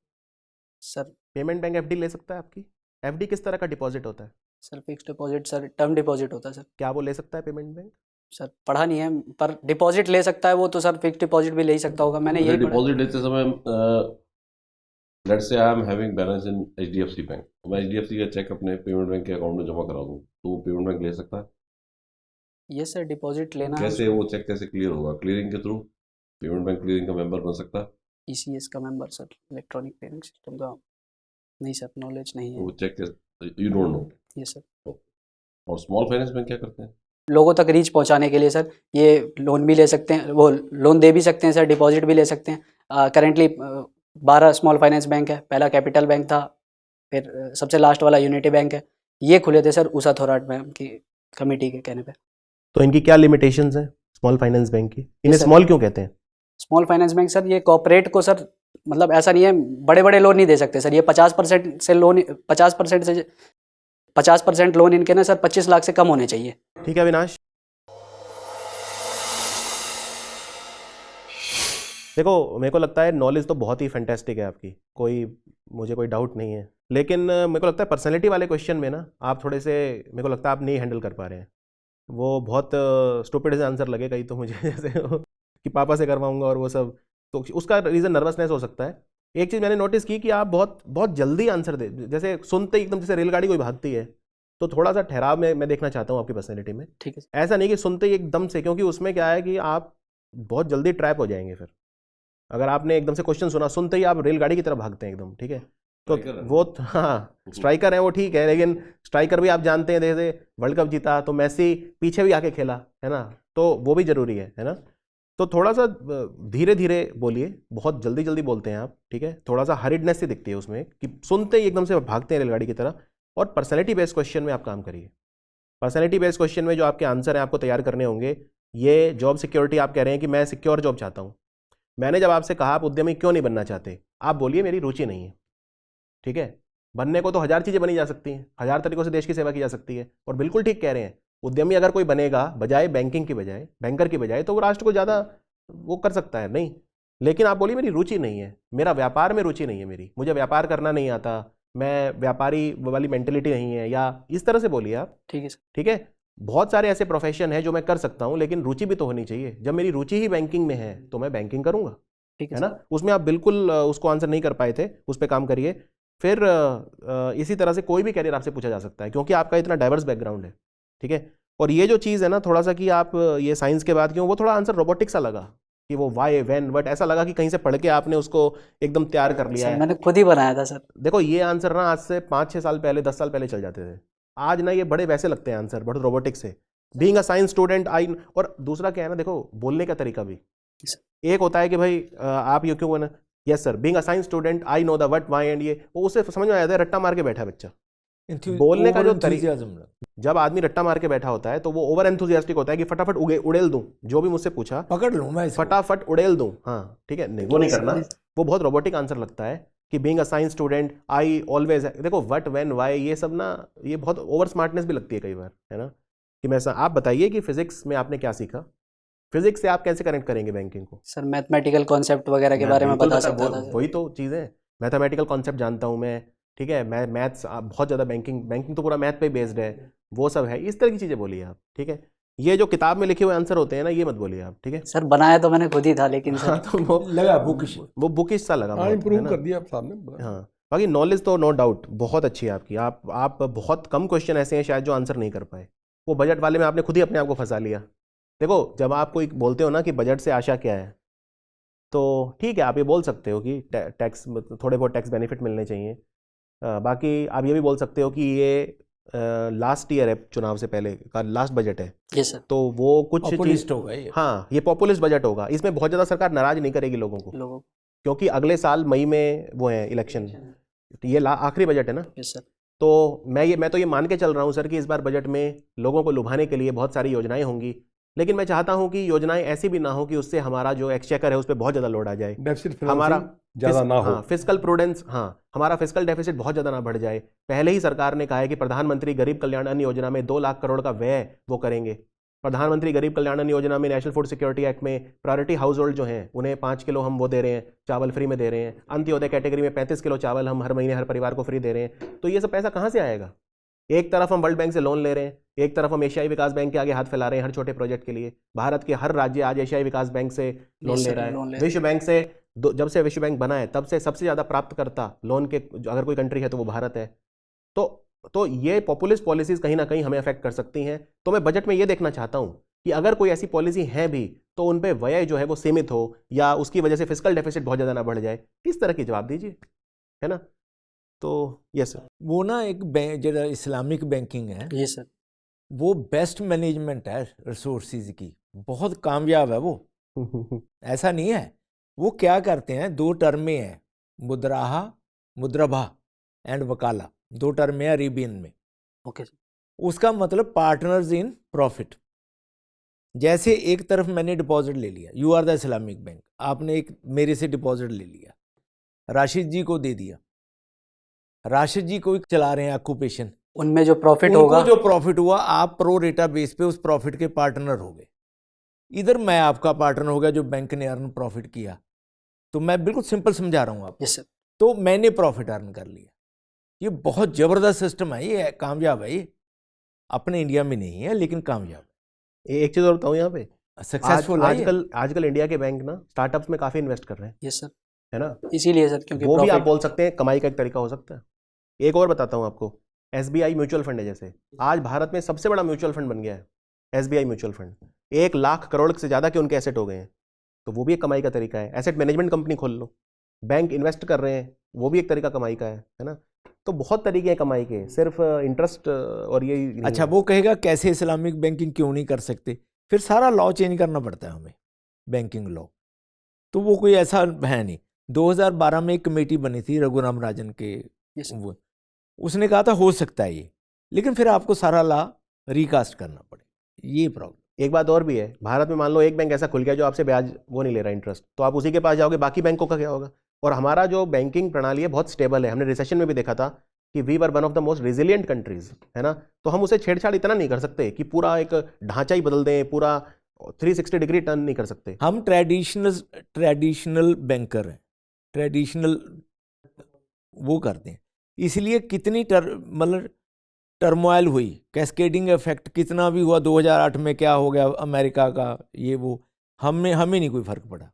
A: सर।
C: पेमेंट बैंक एफडी ले सकता है आपकी? एफडी किस तरह का डिपॉजिट होता है?
A: Sir fixed deposit sir, term deposit होता है सर।
C: क्या वो ले सकता है पेमेंट बैंक?
A: सर पढ़ा नहीं है, पर डिपॉजिट ले सकता है वो तो सर। फिक्स्ड डिपॉजिट भी ले ही सकता होगा, मैंने यही पढ़ा।
E: डिपॉजिट लेते समय let's say I am having balance in HDFC bank, मैं एचडीएफसी का चेक अपने पेमेंट बैंक के अकाउंट में जमा करा दूं तो वो पेमेंट बैंक ले सकता है?
A: यस सर, डिपॉजिट लेना है।
E: कैसे वो चेक कैसे क्लियर होगा? क्लियरिंग के थ्रू पेमेंट बैंक क्लियरिंग का मेंबर बन सकता है?
A: ईसीएस का member sir, electronic payment system का नहीं सर, नॉलेज नहीं है।
E: वो check you don't know?
A: Yes sir.
E: और स्मॉल फाइनेंस बैंक क्या करते हैं?
A: लोगों तक रीच पहुंचाने के लिए सर ये लोन भी ले सकते हैं, वो लोन दे भी सकते हैं सर, डिपॉजिट भी ले सकते हैं। करेंटली 12 स्मॉल फाइनेंस बैंक है। पहला कैपिटल बैंक था, फिर सबसे लास्ट वाला यूनिटी बैंक है। ये खुले थे सर उषा थोराट बैंक की कमेटी के कहने पे।
C: तो इनकी क्या लिमिटेशंस हैं स्मॉल फाइनेंस बैंक की? इन्हें
A: सर।
C: स्मॉल क्यों कहते हैं?
A: स्मॉल फाइनेंस बैंक सर, ये कॉर्पोरेट को सर, मतलब ऐसा नहीं है बड़े बड़े लोन नहीं दे सकते सर। ये 50% से लोन, 50% लोन इनके ना सर 25 लाख से कम होने चाहिए।
C: ठीक है अविनाश, देखो मेरे को लगता है नॉलेज तो बहुत ही फैंटेस्टिक है आपकी, मुझे कोई डाउट नहीं है, लेकिन मेरे को लगता है पर्सनैलिटी वाले क्वेश्चन में ना आप थोड़े से, मेरे को लगता है आप नहीं हैंडल कर पा रहे हैं। वो बहुत स्टूपिड से आंसर लगे कहीं तो मुझे जैसे कि पापा से करवाऊंगा और वो सब, तो उसका रीज़न नर्वसनेस हो सकता है। एक चीज़ मैंने नोटिस की कि आप बहुत बहुत जल्दी आंसर दे, जैसे सुनते ही एकदम जैसे रेलगाड़ी कोई भागती है, तो थोड़ा सा ठहराव में मैं देखना चाहता हूँ आपकी पर्सनैलिटी में।
A: ठीक है।
C: ऐसा नहीं कि सुनते ही एकदम से, क्योंकि उसमें क्या है कि आप बहुत जल्दी ट्रैप हो जाएंगे। फिर अगर आपने एकदम से क्वेश्चन सुना, सुनते ही आप रेलगाड़ी की तरफ भागते हैं एकदम, ठीक है, तो वो हाँ स्ट्राइकर है वो, ठीक है, लेकिन स्ट्राइकर भी आप जानते हैं, जैसे वर्ल्ड कप जीता तो मैसी पीछे भी आके खेला है ना, तो वो भी जरूरी है ना। तो थोड़ा सा धीरे धीरे बोलिए, बहुत जल्दी जल्दी बोलते हैं आप, ठीक है, थोड़ा सा हरिडनेस सी दिखती है उसमें कि सुनते ही एकदम से भागते हैं रेलगाड़ी की तरह। और पर्सनैलिटी बेस्ड क्वेश्चन में आप काम करिए। पर्सनैलिटी बेस्ड क्वेश्चन में जो आपके आंसर हैं आपको तैयार करने होंगे। ये जॉब सिक्योरिटी, आप कह रहे हैं कि मैं सिक्योर जॉब चाहता हूँ। मैंने जब आपसे कहा आप उद्यमी क्यों नहीं बनना चाहते, आप बोलिए मेरी रुचि नहीं है, ठीक है। बनने को तो 1000 चीज़ें बनी जा सकती हैं, 1000 तरीकों से देश की सेवा की जा सकती है, और बिल्कुल ठीक कह रहे हैं, उद्यमी अगर कोई बनेगा बजाय बैंकिंग की बजाय, बैंकर की बजाय, तो वो राष्ट्र को ज़्यादा वो कर सकता है। नहीं, लेकिन आप बोलिए मेरी रुचि नहीं है, मेरा व्यापार में रुचि नहीं है, मेरी मुझे व्यापार करना नहीं आता, मैं व्यापारी वाली मेंटेलिटी नहीं है, या इस तरह से बोलिए आप।
A: ठीक है सर।
C: ठीक है, बहुत सारे ऐसे प्रोफेशन है जो मैं कर सकता हूँ, लेकिन रुचि भी तो होनी चाहिए। जब मेरी रुचि ही बैंकिंग में है तो मैं बैंकिंग करूँगा,
A: ठीक
C: है ना। उसमें आप बिल्कुल उसको आंसर नहीं कर पाए थे, उस पर काम करिए। फिर इसी तरह से कोई भी कैरियर आपसे पूछा जा सकता है, क्योंकि आपका इतना डाइवर्स बैकग्राउंड है। ठीक है, और ये जो चीज़ है ना थोड़ा सा कि आप ये साइंस के बाद क्यों, वो थोड़ा आंसर रोबोटिक सा लगा कि वो वाई व्हेन व्हाट, ऐसा लगा कि कहीं से पढ़ के आपने उसको एकदम तैयार कर लिया
A: सर
C: है।
A: मैंने खुद ही बनाया था सर।
C: देखो ये आंसर ना आज से 5-6 साल पहले, 10 साल पहले चल जाते थे। आज ना ये बड़े वैसे लगते हैं आंसर, बड़े रोबोटिक से। Being a science student I, और दूसरा क्या है ना, देखो बोलने का तरीका भी एक होता है कि भाई आप ये क्यों, yes sir being a science student I know the what why and, ये वो उसे समझ में आता है, रट्टा मार के बैठा है बच्चा। बोलने का जो तरीका, जब आदमी रट्टा मार के बैठा होता है तो वो ओवर एंथुजियास्टिक होता है कि फटाफट उड़ेल दूं, जो भी मुझसे पूछा
B: पकड़ लूं मैं इसको।
C: फटाफट उड़ेल दूं। हाँ ठीक है, नहीं वो नहीं करना, वो बहुत रोबोटिक आंसर लगता है कि being a science student I always, देखो व्हाट व्हेन व्हाई ये सब ना, ये बहुत ओवर स्मार्टनेस भी लगती है कई बार, है ना। कि मैं आप बताइए कि फिजिक्स में आपने क्या सीखा, फिजिक्स से आप कैसे कनेक्ट करेंगे बैंकिंग को?
A: सर मैथमेटिकल कॉन्सेप्ट वगैरह के बारे में बता सकता था सर।
C: वही तो चीज़ है, मैथमेटिकल कॉन्सेप्ट जानता हूँ मैं। ठीक है, मैं मैथ्स बहुत ज़्यादा, बैंकिंग तो पूरा मैथ पे बेस्ड है, वो सब है। इस तरह की चीज़ें बोलिए आप। ठीक है, ये जो किताब में लिखे हुए आंसर होते हैं ना, ये मत बोलिए आप। ठीक है
A: सर बनाया तो मैंने खुद ही था, लेकिन
C: हाँ,
A: सर
C: तो वो
B: लगा बुकिश,
C: वो बुकिश सा लगा
D: हाँ
C: बहुत, है
D: इम्प्रूव
C: ना?
D: कर दिया आप सामने।
C: हाँ, बाकी नॉलेज तो नो डाउट बहुत अच्छी है आपकी। आप बहुत कम क्वेश्चन ऐसे हैं शायद जो आंसर नहीं कर पाए। वो बजट वाले में आपने खुद ही अपने आप को फंसा लिया। देखो जब आप कोई बोलते हो ना कि बजट से आशा क्या है, तो ठीक है आप ये बोल सकते हो कि टैक्स, थोड़े बहुत टैक्स बेनिफिट मिलने चाहिए। बाकी आप ये भी बोल सकते हो कि ये लास्ट ईयर है, चुनाव से पहले का लास्ट बजट है,
A: ये सर
C: तो वो कुछ चीज,
B: पॉपुलिस्ट होगा ये।
C: हाँ ये पॉपुलिस्ट बजट होगा। इसमें बहुत ज़्यादा सरकार नाराज नहीं करेगी लोगों को,
A: लोगों।
C: क्योंकि अगले साल मई में वो है इलेक्शन, ये आखिरी बजट है ना।
A: Yes sir.
C: तो मैं तो ये मान के चल रहा हूँ सर कि इस बार बजट में लोगों को लुभाने के लिए बहुत सारी योजनाएं होंगी, लेकिन मैं चाहता हूँ कि योजनाएं ऐसी भी ना हो कि उससे हमारा जो एक्सचेकर है उस पर बहुत ज़्यादा लोड आ जाए,
D: डेफिसिट
C: हमारा
D: ज़्यादा ना हो।
C: हाँ फिस्कल प्रूडेंस, हाँ हमारा फिस्कल डेफिसिट बहुत ज़्यादा ना बढ़ जाए। पहले ही सरकार ने कहा है कि प्रधानमंत्री गरीब कल्याण अन्न योजना में 2 लाख करोड़ का व्यय वो करेंगे। प्रधानमंत्री गरीब कल्याण अन्न योजना में नेशनल फूड सिक्योरिटी एक्ट में प्रायोरिटी हाउस होल्ड जो हैं उन्हें 5 किलो हम वो दे रहे हैं, चावल फ्री में दे रहे हैं। अंत्योदय कैटेगरी में 35 किलो चावल हम हर महीने हर परिवार को फ्री दे रहे हैं। तो ये सब पैसा कहाँ से आएगा? एक तरफ हम वर्ल्ड बैंक से लोन ले रहे हैं, एक तरफ हम एशियाई विकास बैंक के आगे हाथ फैला रहे हैं हर छोटे प्रोजेक्ट के लिए। भारत के हर राज्य आज एशियाई विकास बैंक से लोन ले रहा है। विश्व बैंक से जब से विश्व बैंक बना है तब से सबसे ज़्यादा प्राप्तकर्ता लोन के अगर कोई कंट्री है तो वो भारत है। तो ये पॉपुलिस्ट पॉलिसीज कहीं ना कहीं हमें अफेक्ट कर सकती हैं। तो मैं बजट में ये देखना चाहता हूँ कि अगर कोई ऐसी पॉलिसी है भी तो उन पे व्यय जो है वो सीमित हो, या उसकी वजह से फिस्कल डेफिसिट बहुत ज़्यादा ना बढ़ जाए। इस तरह की जवाब दीजिए, है ना। तो यस सर,
B: वो ना एक जो इस्लामिक बैंकिंग है,
A: ये सर।
B: वो बेस्ट मैनेजमेंट है रिसोर्सेज की, बहुत कामयाब है वो। ऐसा नहीं है, वो क्या करते हैं, 2 टर्में हैं, मुद्राहा, मुद्रभा एंड वकाला, 2 टर्में हैं अरेबियन में।
A: Okay sir.
B: उसका मतलब पार्टनर्स इन प्रॉफिट। जैसे एक तरफ मैंने डिपॉजिट ले लिया, you are the Islamic bank, आपने एक मेरे से डिपॉजिट ले लिया, राशिद जी को दे दिया, राशिद जी को चला रहे हैं ऑक्यूपेशन,
A: उनमें जो प्रॉफिट
B: उनको
A: होगा,
B: जो प्रॉफिट हुआ आप प्रो रेटा बेस पे उस प्रॉफिट के पार्टनर हो गए। इधर मैं आपका पार्टनर हो गया जो बैंक ने अर्न प्रॉफिट किया। तो मैं बिल्कुल सिंपल समझा रहा हूँ आपको।
A: Yes sir.
B: तो मैंने प्रॉफिट अर्न कर लिया। ये बहुत जबरदस्त सिस्टम है, ये कामयाब है, ये अपने इंडिया में नहीं है लेकिन कामयाब है,
C: एक चीज़ और बताऊँ यहाँ पे,
B: सक्सेसफुल है ये।
C: आजकल इंडिया के बैंक ना स्टार्टअप्स में काफ़ी इन्वेस्ट कर रहे हैं,
A: यस सर।
C: है ना।
A: इसीलिए सर, क्योंकि
C: वो भी आप
A: profit-
C: बोल सकते हैं कमाई का एक तरीका हो सकता है। एक और बताता हूँ आपको, SBI म्यूचुअल फंड है, जैसे आज भारत में सबसे बड़ा म्यूचुअल फंड बन गया है SBI mutual fund. 1 lakh crore से ज़्यादा के उनके एसेट हो गए हैं। तो वो भी एक कमाई का तरीका है। एसेट मैनेजमेंट कंपनी खोल लो, बैंक इन्वेस्ट कर रहे हैं, वो भी एक तरीका कमाई का है ना। तो बहुत तरीके हैं कमाई के, सिर्फ इंटरेस्ट और ये नहीं
B: अच्छा,
C: है।
B: वो कहेगा कैसे इस्लामिक बैंकिंग क्यों नहीं कर सकते, फिर सारा लॉ चेंज करना पड़ता है हमें, बैंकिंग लॉ। तो वो कोई ऐसा है नहीं। 2012 में एक कमेटी बनी थी रघुराम राजन के,
A: Yes, sir.
B: वो उसने कहा था हो सकता है ये, लेकिन फिर आपको सारा लॉ रिकास्ट करना पड़े, ये प्रॉब्लम।
C: एक बात और भी है, भारत में मान लो एक बैंक ऐसा खुल गया जो आपसे ब्याज वो नहीं ले रहा इंटरेस्ट, तो आप उसी के पास जाओगे, बाकी बैंकों का क्या होगा। और हमारा जो बैंकिंग प्रणाली है बहुत स्टेबल है। हमने रिसेशन में भी देखा था कि we were one of the most resilient countries, है ना। तो हम उसे छेड़छाड़ इतना नहीं कर सकते कि पूरा एक ढांचा ही बदल दें पूरा, 360 डिग्री टर्न नहीं कर सकते।
B: हम ट्रेडिशनल बैंकर हैं, ट्रेडिशनल वो करते हैं, इसलिए कितनी मतलब टर्मोइल हुई, कैस्केडिंग इफेक्ट कितना भी हुआ, 2008 में क्या हो गया अमेरिका का, ये वो हमें नहीं कोई फर्क पड़ा।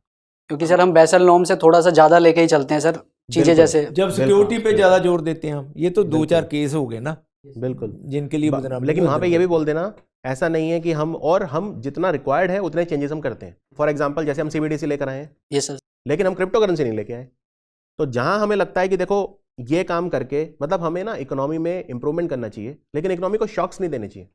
A: क्योंकि सर हम बेसल नॉर्म से थोड़ा सा ज़्यादा लेके ही चलते हैं सर चीज़ें,
C: बिल्कुल।
A: जैसे
B: जब सिक्योरिटी पे ज़्यादा जोर देते हैं हम, ये तो 2-4 केस हो गए ना
C: बिल्कुल।
B: जिनके लिए बदनाम।
C: लेकिन वहाँ पे ये भी बोल देना, ऐसा नहीं है कि हम जितना रिक्वायर्ड है उतने चेंजेस हम करते हैं। फॉर एग्जांपल जैसे हम CBDC लेकर आए हैं,
A: ये सर
C: लेकिन हम क्रिप्टो करेंसी नहीं लेके आए। तो जहां हमें लगता है कि देखो ये काम करके मतलब हमें ना इकोनॉमी में इंप्रूवमेंट करना चाहिए, लेकिन इकोनॉमी को शॉक्स नहीं देने चाहिए।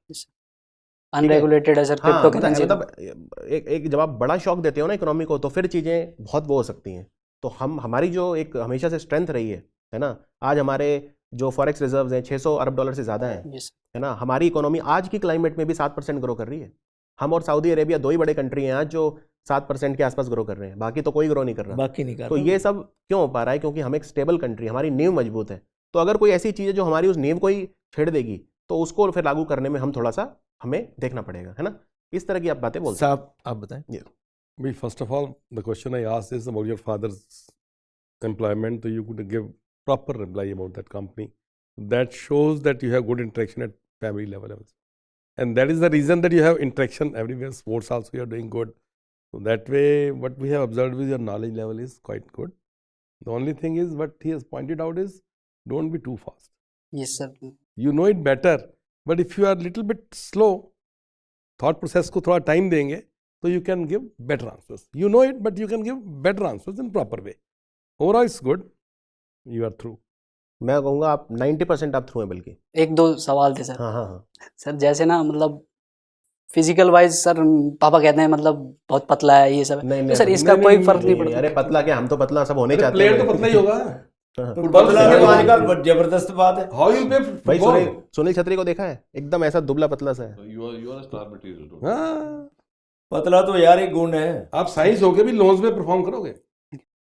A: अनरेगुलेटेड है सर
C: हाँ,
A: क्रिप्टो करेंसी।
C: मतलब एक जब आप बड़ा शॉक देते हो ना इकोनॉमी को, तो फिर चीज़ें बहुत वो हो सकती हैं। तो हमारी जो एक हमेशा से स्ट्रेंथ रही है ना, आज हमारे जो फॉरेक्स रिजर्व्स हैं 600 अरब डॉलर से ज़्यादा हैं, है ना। हमारी इकोनॉमी आज की क्लाइमेट में भी 7% ग्रो कर रही है। हम और सऊदी अरेबिया 2 ही बड़े कंट्री हैं आज जो 7% के आसपास ग्रो कर रहे हैं, बाकी तो कोई ग्रो नहीं कर रहा।
B: बाकी नहीं कर
C: तो ये सब क्यों हो पा रहा है? क्योंकि हम एक स्टेबल कंट्री, हमारी नींव मजबूत है। तो अगर कोई ऐसी चीज़ है जो हमारी उस नींव को ही छेड़ देगी, तो उसको फिर लागू करने में हम थोड़ा सा हमें देखना पड़ेगा, है ना। इस तरह की आप बातें बोलते हैं।
B: साहब आप बताएं।
D: Well, first of all, the question I asked is about your father's employment, so you could give proper reply about that company. That shows that you have good interaction at family level. And that is the reason that you have interaction everywhere. Sports also you are doing good. So that way, what we have observed with your knowledge level is quite good. The only thing is what he has pointed out is don't be too fast.
A: Yes sir.
D: You know it better, but if you are little bit slow, thought process को थोड़ा time देंगे, so you can give better answers. You know it, but you can give better answers in proper way. Overall, it's good. You are through.
C: मैं कहूँगा आप 90% आप through हैं बल्कि।
A: 1-2 सवाल थे सर।
C: हाँ हाँ हाँ।
A: सर जैसे ना मतलब फिजिकल वाइज सर पापा कहते हैं मतलब बहुत पतला है ये सब है।
C: नहीं
A: तो सर
C: नहीं,
A: इसका
D: नहीं,
A: कोई
D: नहीं,
A: फर्क नहीं
C: नहीं,
A: पड़ता।
C: अरे पतला क्या, हम तो पतला सब होने चाहते
D: प्लेयर
C: हैं।
D: तो पतला ही होगा।
C: हाँ।
B: पतला तो आजकल जबरदस्त बात है।
D: How you play
C: भाई
D: football?
C: सुनील छतरी को देखा है, एकदम ऐसा दुबला पतला सा है।
E: So you are a star material. don't you?
D: हाँ,
B: पतला तो यार एक गुण है।
D: आप साइंस होके भी लोन्स में परफॉर्म करोगे।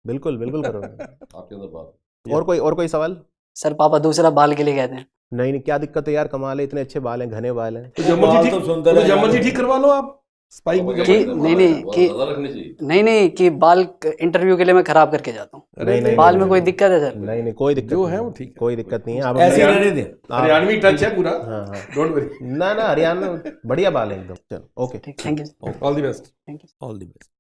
C: बिल्कुल बिल्कुल करोगे।
E: आपके अंदर बात है।
C: और कोई सवाल?
A: सर पापा दूसरा बाल के लिए कहते हैं।
C: नहीं नहीं, क्या दिक्कत है यार, कमाल है, इतने अच्छे बाल हैं, घने बाल हैं।
D: तो जब मर्जी
B: तो
D: ठीक,
B: सुंदर
D: तो
B: है
D: जब
B: यार।
D: मर्जी ठीक करवा लो आप। स्पाइक भी
E: पापा
A: कि
E: कहते हैं,
A: नहीं
E: बहुत
A: कि
E: ज़्यादा रखनी चाहिए।
A: नहीं कि बाल इंटरव्यू के लिए मैं खराब करके जाता हूँ।
C: नहीं, नहीं,
A: बाल
C: नहीं,
A: में कोई
C: नहीं,
A: दिक्कत है सर?
C: नहीं नहीं, कोई दिक्कत
D: जो
C: नहीं
D: है वो ठीक है।
C: कोई दिक्कत नहीं है। आप
B: ऐसे ही
C: अपने-
B: रहने दें।
D: हरियाणवी टच है पूरा।
C: हाँ हाँ,
D: डोंट वरी।
C: ना हरियाणा बढ़िया बाल है एकदम। चलो okay.
A: Thank you.
D: All the best.
A: Thank you.
B: All the best.